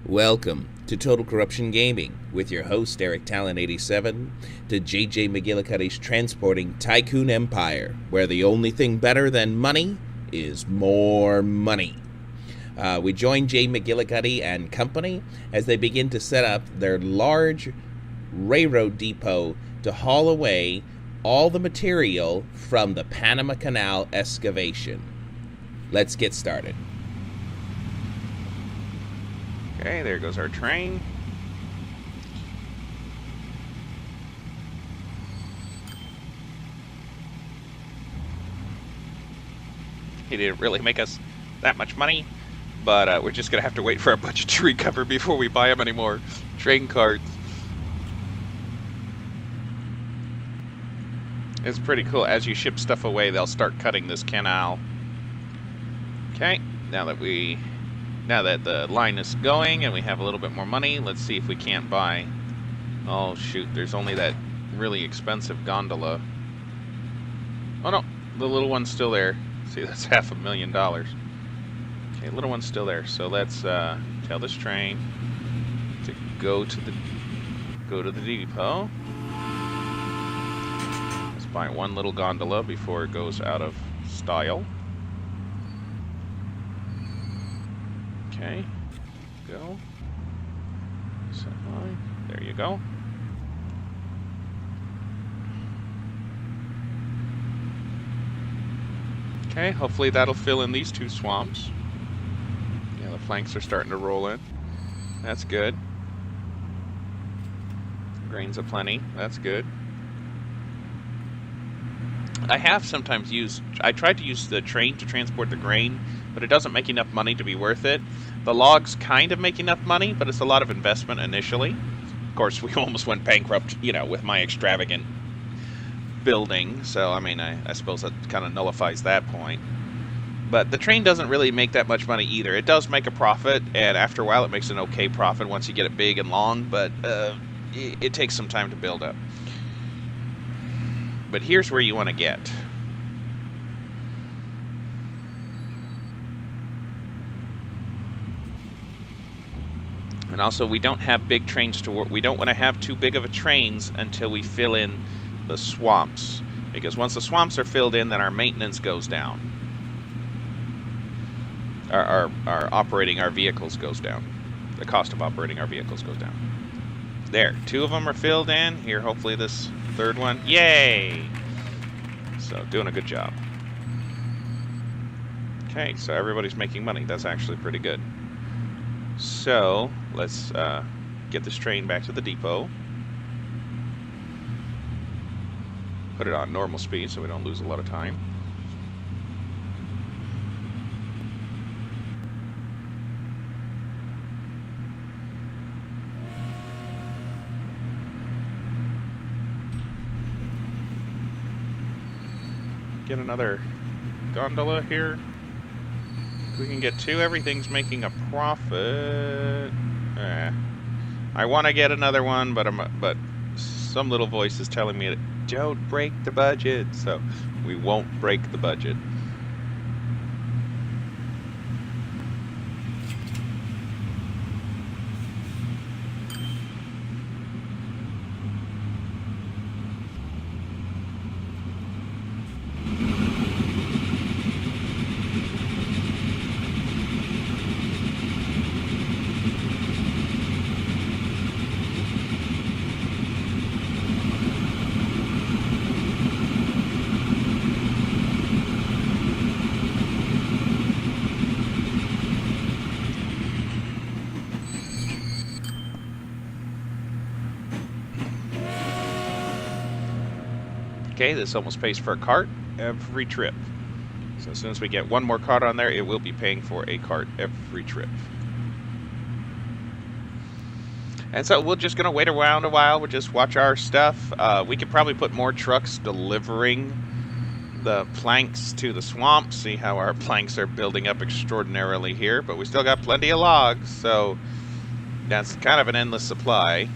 Welcome to Total Corruption Gaming with your host Eric Talon87 to JJ McGillicutty's Transporting Tycoon Empire, where the only thing better than money is more money. We join J. McGillicutty and company as they begin to set up their large railroad depot to haul away all the material from the Panama Canal excavation. Let's get started. Okay, there goes our train. He didn't really make us that much money, but we're just going to have to wait for our budget to recover before we buy him any more train cards. It's pretty cool. As you ship stuff away, they'll start cutting this canal. Okay, now that the line is going and we have a little bit more money, let's see if we can't buy... Oh shoot, there's only that really expensive gondola. Oh no, the little one's still there. See, that's $500,000. Okay, little one's still there. So let's tell this train to go to the depot. Let's buy one little gondola before it goes out of style. Okay, go. Set line. There you go. Okay, hopefully that'll fill in these two swamps. Yeah, the flanks are starting to roll in. That's good. Grains aplenty. That's good. I have sometimes I tried to use the train to transport the grain, but it doesn't make enough money to be worth it. The logs kind of make enough money, but it's a lot of investment initially. Of course, we almost went bankrupt, with my extravagant building, so I mean, I suppose that kind of nullifies that point. But the train doesn't really make that much money either. It does make a profit, and after a while it makes an okay profit once you get it big and long, but it takes some time to build up. But here's where you want to get. And also, we don't have big trains to work. We don't want to have too big of a trains until we fill in the swamps. Because once the swamps are filled in, then our maintenance goes down. Our operating our vehicles goes down. The cost of operating our vehicles goes down. There, two of them are filled in. Here, hopefully this third one. Yay! So, doing a good job. Okay, so everybody's making money. That's actually pretty good. So, let's get this train back to the depot. Put it on normal speed so we don't lose a lot of time. Get another gondola here. If we can get two, everything's making a profit. I want to get another one, but some little voice is telling me, don't break the budget, so we won't break the budget. Okay, this almost pays for a cart every trip. So as soon as we get one more cart on there, it will be paying for a cart every trip. And so we're just going to wait around a while. We'll just watch our stuff. We could probably put more trucks delivering the planks to the swamp. See how our planks are building up extraordinarily here. But we still got plenty of logs, so that's kind of an endless supply.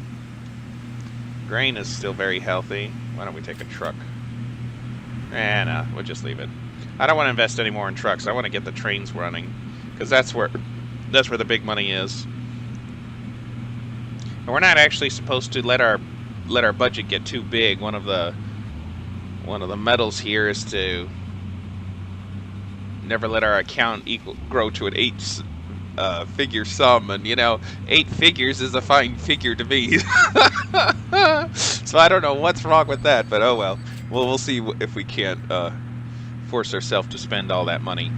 Grain is still very healthy. Why don't we take a truck? No, we'll just leave it. I don't want to invest any more in trucks. I want to get the trains running, because that's where the big money is. We're not actually supposed to let our budget get too big. One of the medals here is to never let our account grow to an 8-figure sum, and you know, 8 figures is a fine figure to me. So I don't know what's wrong with that, but oh well. We'll see if we can't force ourselves to spend all that money.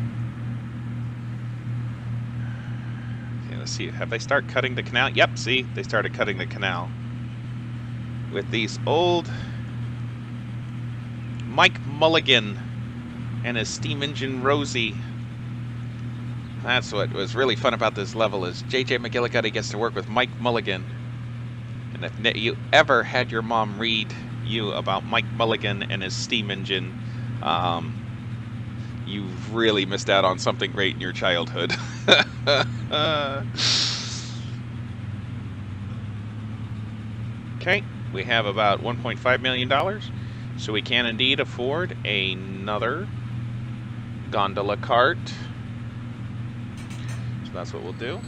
Okay, let's see. Have they started cutting the canal? Yep. See, they started cutting the canal with these old Mike Mulligan and his steam engine Rosie. That's what was really fun about this level, is JJ McGillicutty gets to work with Mike Mulligan. And if you ever had your mom read you about Mike Mulligan and his steam engine, you've really missed out on something great in your childhood. Okay, we have about $1.5 million, so we can indeed afford another gondola cart. So that's what we'll do.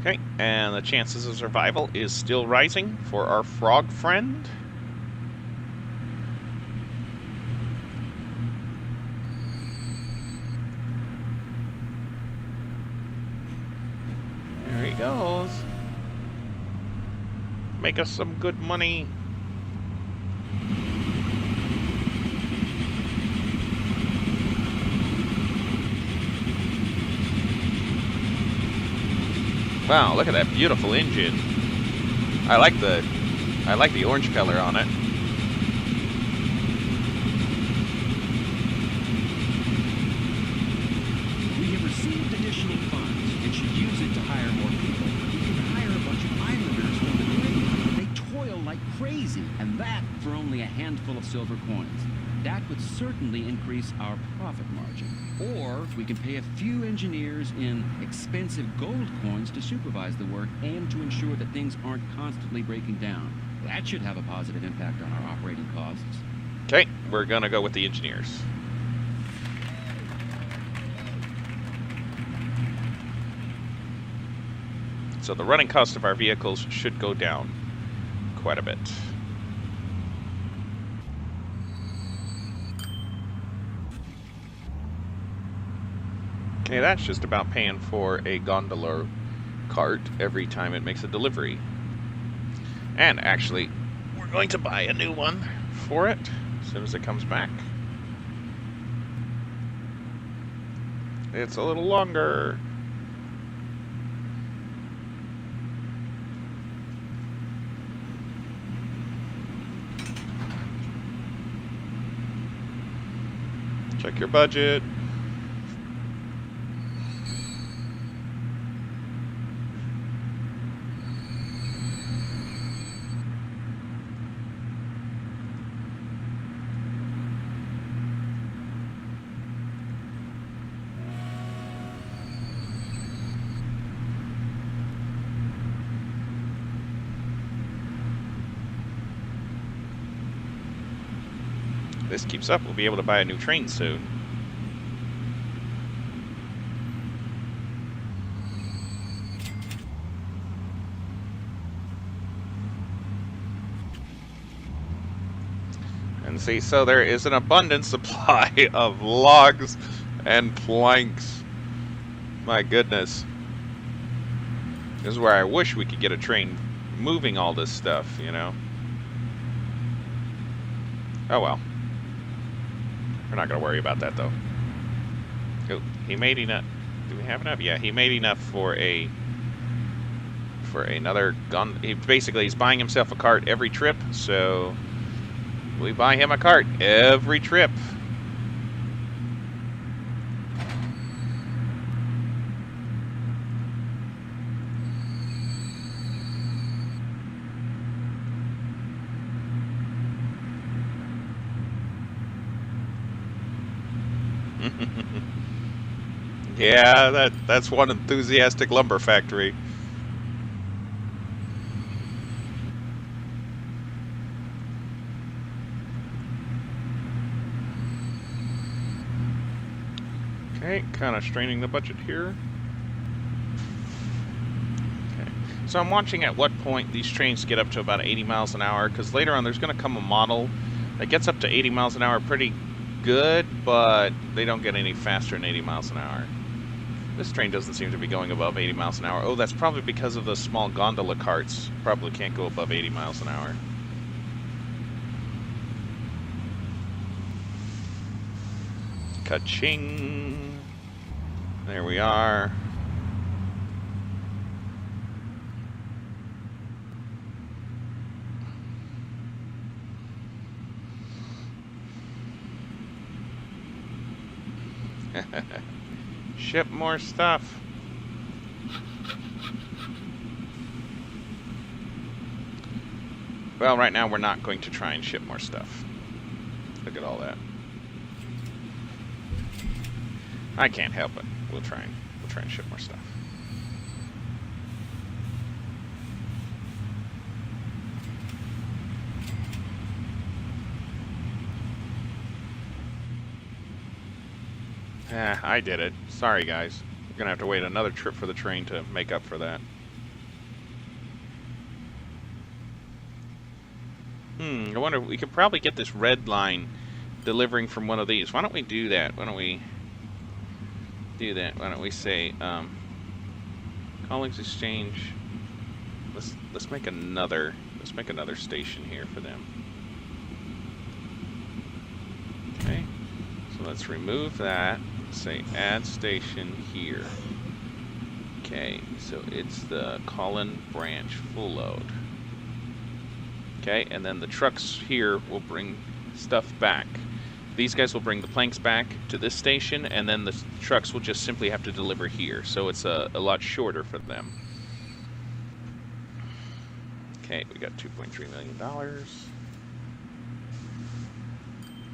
Okay, and the chances of survival is still rising for our frog friend. There he goes. Make us some good money. Wow, look at that beautiful engine. I like the orange color on it. We have received additional funds and should use it to hire more people. We can hire a bunch of islanders from the Caribbean. They toil like crazy, and that for only a handful of silver coins. That would certainly increase our profit margin. Or we can pay a few engineers in expensive gold coins to supervise the work and to ensure that things aren't constantly breaking down. That should have a positive impact on our operating costs. Okay, we're gonna go with the engineers. So the running cost of our vehicles should go down quite a bit. Okay, that's just about paying for a gondola cart every time it makes a delivery. And actually, we're going to buy a new one for it as soon as it comes back. It's a little longer. Check your budget. This keeps up, we'll be able to buy a new train soon. And see, so there is an abundant supply of logs and planks. My goodness. This is where I wish we could get a train moving all this stuff, you know. Oh well. We're not going to worry about that, though. Oh, he made enough. Do we have enough? Yeah, he made enough for another gun. He's buying himself a cart every trip, so we buy him a cart every trip. Yeah, that's one enthusiastic lumber factory. Okay, kind of straining the budget here. Okay, so I'm watching at what point these trains get up to about 80 miles an hour, because later on there's going to come a model that gets up to 80 miles an hour pretty good, but they don't get any faster than 80 miles an hour. This train doesn't seem to be going above 80 miles an hour. Oh, that's probably because of the small gondola carts. Probably can't go above 80 miles an hour. Ka-ching! There we are. Ship more stuff. Well, right now we're not going to try and ship more stuff. Look at all that. I can't help it. We'll try and ship more stuff. I did it. Sorry, guys. We're gonna have to wait another trip for the train to make up for that. I wonder, we could probably get this red line delivering from one of these. Why don't we do that? Why don't we do that? Why don't we say, Callings Exchange. Let's make another station here for them. Okay. So let's remove that. Say add station here. Okay, so it's the Collin branch full load. Okay, and then the trucks here will bring stuff back. These guys will bring the planks back to this station, and then the trucks will just simply have to deliver here. So it's a lot shorter for them. Okay, we got $2.3 million.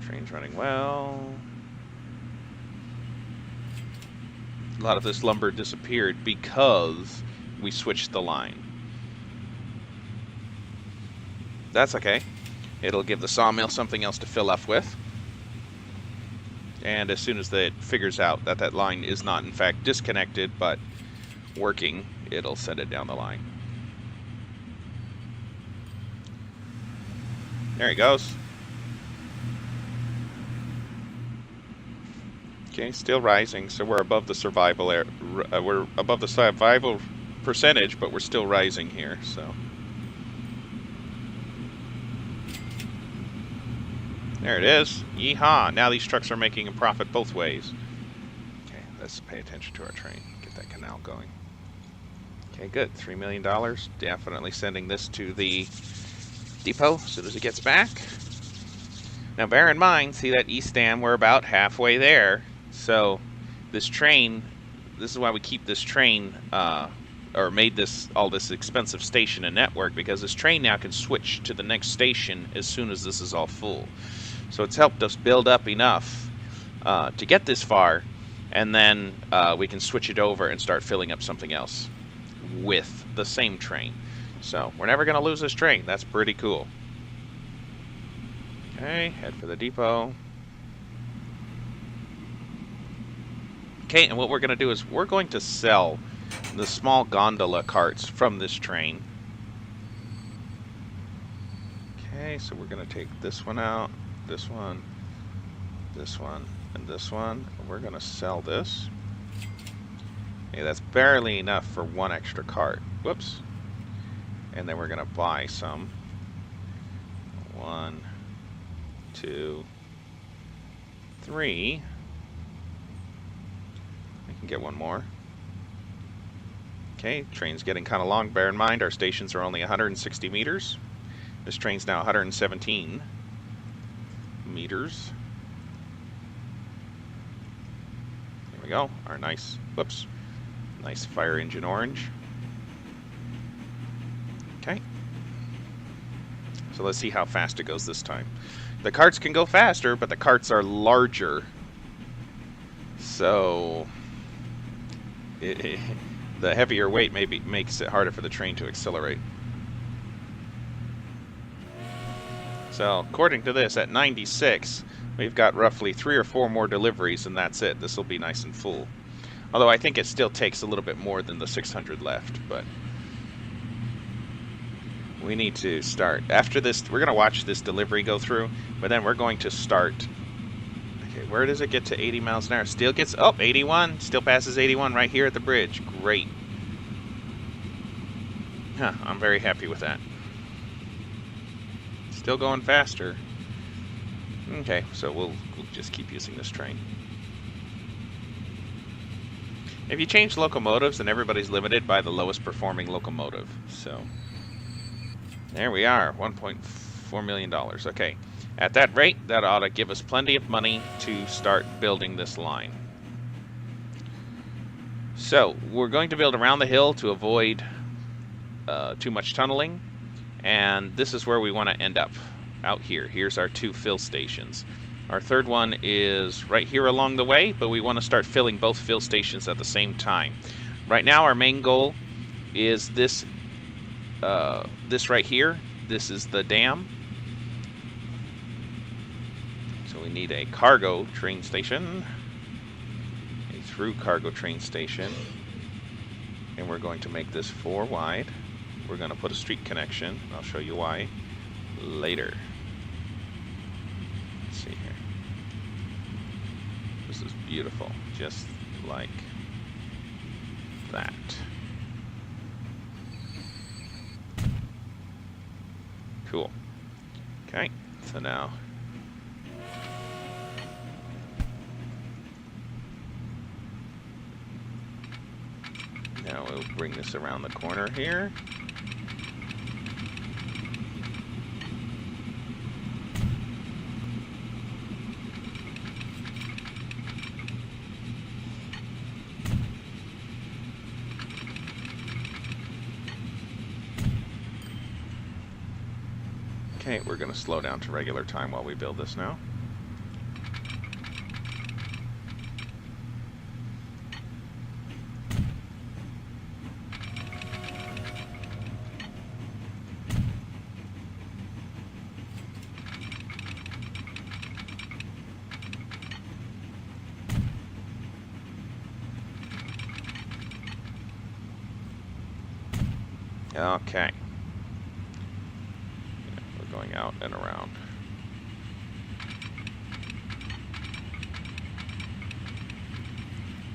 Train's running well. A lot of this lumber disappeared because we switched the line. That's okay. It'll give the sawmill something else to fill up with. And as soon as it figures out that that line is not in fact disconnected but working, it'll send it down the line. There he goes. Okay, still rising, so we're above the survival we're above the survival percentage, but we're still rising here, so. There it is. Yeehaw! Now these trucks are making a profit both ways. Okay, let's pay attention to our train. Get that canal going. Okay, good. $3 million. Definitely sending this to the depot as soon as it gets back. Now bear in mind, see that east dam? We're about halfway there. So this train, this is why we keep this train, or made all this expensive station and network, because this train now can switch to the next station as soon as this is all full. So it's helped us build up enough to get this far, and then we can switch it over and start filling up something else with the same train. So we're never going to lose this train. That's pretty cool. Okay, head for the depot. Okay, and what we're going to do is we're going to sell the small gondola carts from this train. Okay, so we're going to take this one out, this one, this one, and this one. We're going to sell this. Okay, that's barely enough for one extra cart. Whoops. And then we're going to buy some. 1, 2, 3. I can get one more. Okay, train's getting kind of long. Bear in mind, our stations are only 160 meters. This train's now 117 meters. There we go. Our nice, whoops, nice fire engine orange. Okay. So let's see how fast it goes this time. The carts can go faster, but the carts are larger. So the heavier weight maybe makes it harder for the train to accelerate. So according to this, at 96, We've got roughly 3 or 4 more deliveries, and that's it. This will be nice and full. Although I think it still takes a little bit more than the 600 left, but we need to start. After this, we're going to watch this delivery go through, but then we're going to start. Okay, where does it get to 80 miles an hour? Still gets, oh, 81. Still passes 81 right here at the bridge. Great. Huh, I'm very happy with that. Still going faster. Okay, so we'll just keep using this train. If you change locomotives, then everybody's limited by the lowest performing locomotive. So there we are, $1.4 million. Okay, at that rate, that ought to give us plenty of money to start building this line. So we're going to build around the hill to avoid too much tunneling, and this is where we want to end up, out here. Here's our 2 fill stations. Our third one is right here along the way, but we want to start filling both fill stations at the same time. Right now, our main goal is this right here. This is the dam. So we need a cargo train station, a through cargo train station, and we're going to make this 4 wide. We're going to put a street connection. I'll show you why later. Let's see here. This is beautiful, just like that. Cool. Okay, so now we'll bring this around the corner here. Okay, we're going to slow down to regular time while we build this now. Okay. Going out and around.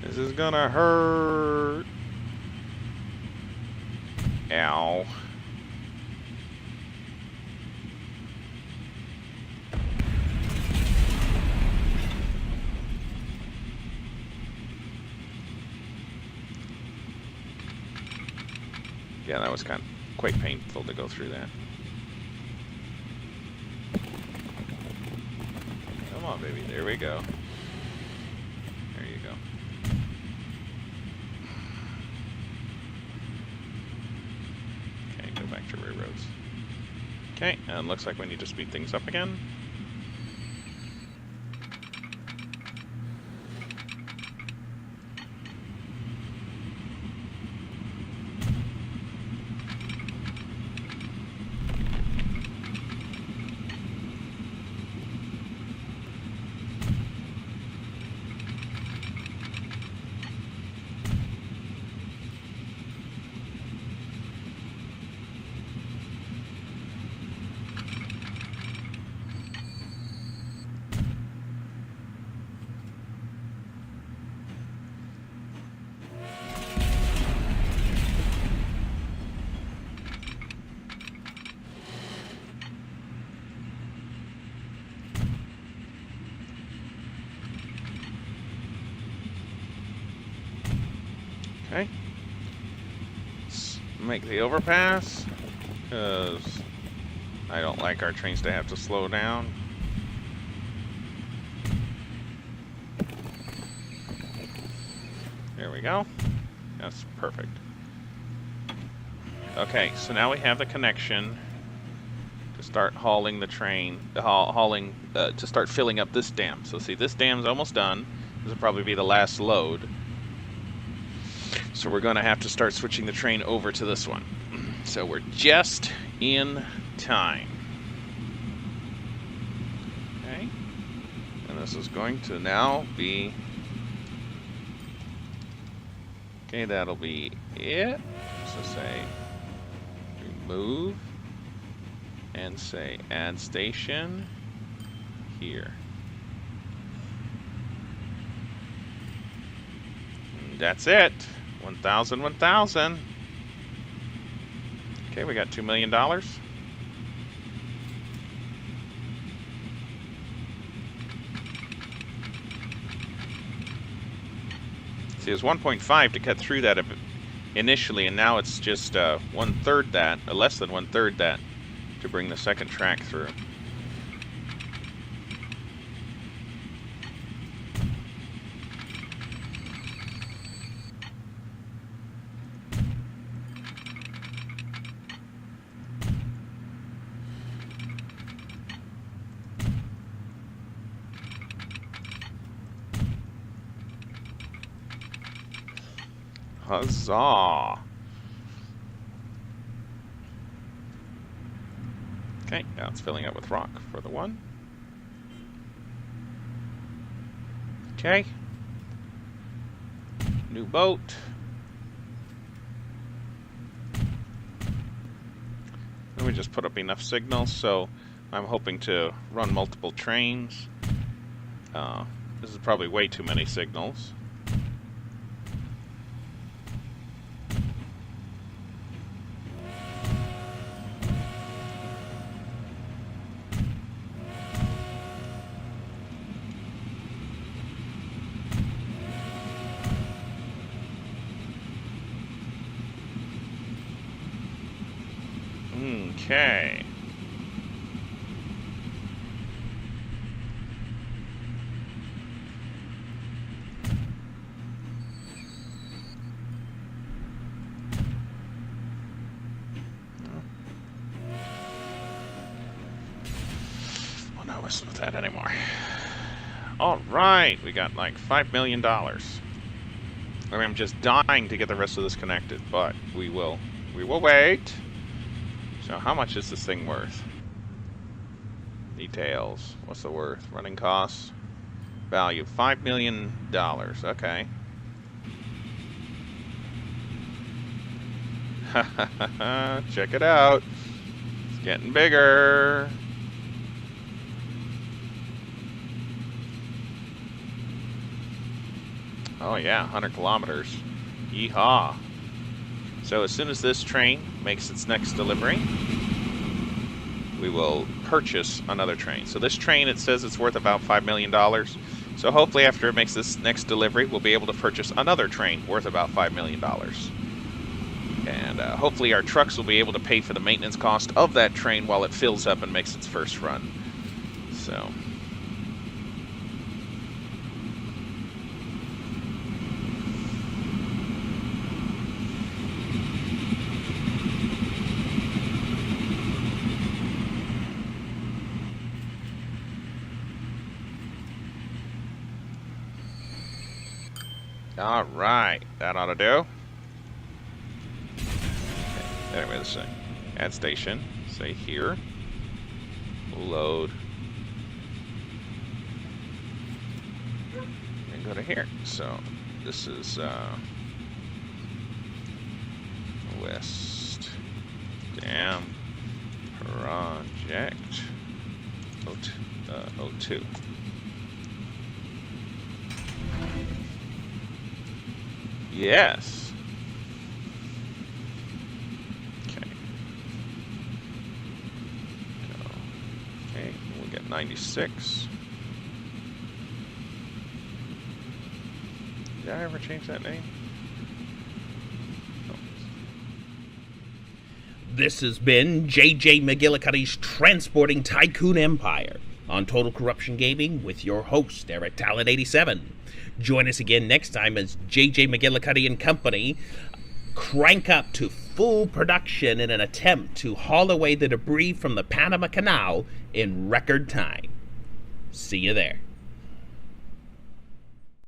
This is gonna hurt. Ow. Yeah, that was quite painful to go through that. Come on, baby. There we go. There you go. Okay, go back to railroads. Okay, and looks like we need to speed things up again. Okay. Let's make the overpass, because I don't like our trains to have to slow down. There we go. That's perfect. Okay, so now we have the connection to start hauling the train, to start filling up this dam. So see, this dam's almost done. This will probably be the last load. So we're going to have to start switching the train over to this one. So we're just in time. Okay. This is going to now be... Okay, that'll be it. So say remove and say add station here. And that's it. 1,000, 1,000. Okay, we got $2 million. See, it was 1.5 to cut through that initially, and now it's just 1/3 that, less than 1/3 that, to bring the second track through. Huzzah! Okay, now it's filling up with rock for the one. Okay. New boat. Let me just put up enough signals, so I'm hoping to run multiple trains. This is probably way too many signals. Okay. Well, not messing with that anymore. All right, we got like $5 million. I mean, I'm just dying to get the rest of this connected, but we will wait. So how much is this thing worth? Details. What's the worth? Running costs. Value. $5 million. Okay. Check it out. It's getting bigger. Oh yeah, 100 kilometers. Yeehaw. So as soon as this train makes its next delivery, we will purchase another train. So this train, it says it's worth about $5 million. So hopefully after it makes this next delivery, we'll be able to purchase another train worth about $5 million. And hopefully our trucks will be able to pay for the maintenance cost of that train while it fills up and makes its first run. So... all right, that ought to do. Okay. Anyway, let's see. Add station. Say here. Load. And go to here. So this is West Dam Project 02. Yes. Okay. Okay, we'll get 96. Did I ever change that name? No. This has been JJ McGillicutty's Transporting Tycoon Empire on Total Corruption Gaming with your host, Eric Talent 87. Join us again next time as JJ McGillicutty and company crank up to full production in an attempt to haul away the debris from the Panama Canal in record time. See you there.